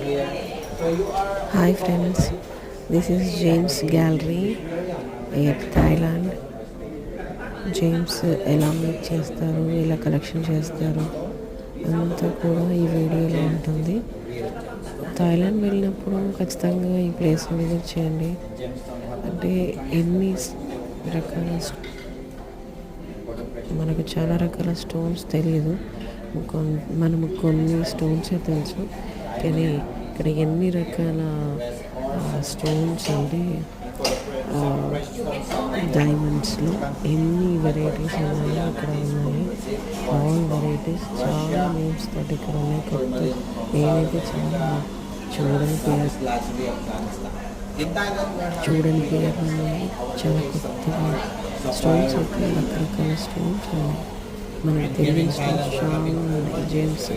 Hi friends, this is James Gallery at Thailand. James ఎలా make చేస్తారు, ఎలా collection చేస్తారు అంతా కూడా ఈ వీడియోలో ఉంటుంది. థాయిలాండ్ వెళ్ళినప్పుడు ఖచ్చితంగా ఈ ప్లేస్ విజిట్ చేయండి. అంటే ఎన్ని రకాల మనకు చాలా రకాల స్టోన్స్ తెలియదు, మనము కొన్ని స్టోన్సే తెలుసు, కానీ ఇక్కడ ఎన్ని రకాల స్టోన్స్ అంటే డైమండ్స్లో ఎన్ని వెరైటీస్ ఉన్నాయో ఇక్కడ ఉన్నాయి. ఆల్ వెరైటీస్ చాలా నేమ్స్ తోటి ఇక్కడ ఉన్నాయి. కొత్త నేనైతే చాలా చూడని పేర్లు ఉన్నాయి. చాలా కొత్తగా స్టోన్స్ అయితే రకరకాల స్టోన్స్ ఉన్నాయి. మనకి తెలియని స్టోన్స్ చాలా ఉన్నాయి. జేమ్స్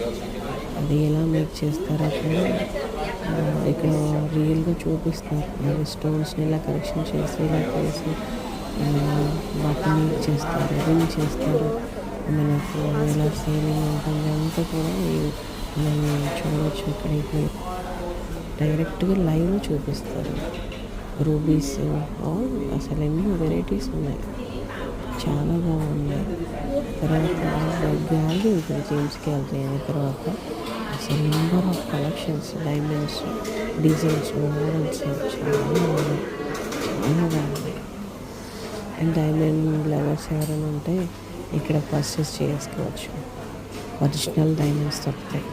అది ఎలా మేక్ చేస్తారో కూడా ఇక్కడ రియల్గా చూపిస్తారు. అవి స్టోన్స్ని ఎలా కలెక్షన్ చేసి ఇలా చేసి వాటిని మేక్ చేస్తారు, రింగ్ చేస్తారు, మనకు ఎలా సేవింగ్ ఉంటుంది అంతా కూడా మనం చూడవచ్చు. ఇక్కడ డైరెక్ట్గా లైవ్లో చూపిస్తారు. రూబీస్ అసలు ఎన్నో వెరైటీస్ ఉన్నాయి, చాలా బాగున్నాయి. తర్వాత గ్యాలరీ ఉంటుంది, జేమ్స్ గ్యాలరీ అయిన తర్వాత అసలు number of collections, diamonds, designs, models చాలా ఉన్నాయి, చాలా బాగున్నాయి. అండ్ డైమండ్ లవర్స్ ఎవరైనా ఉంటే ఇక్కడ పర్చేస్ చేసుకోవచ్చు. ఒరిజినల్ డైమండ్స్ దొరుకుతాయి.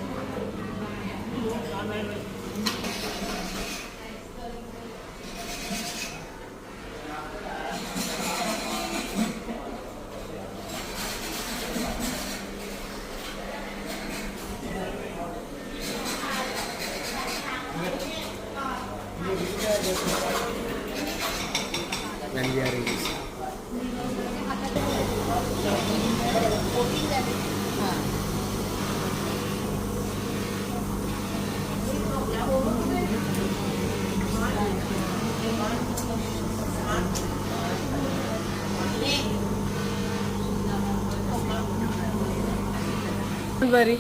Very.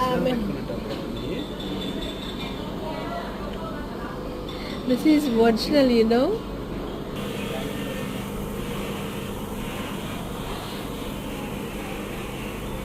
Amen. This is original, you know.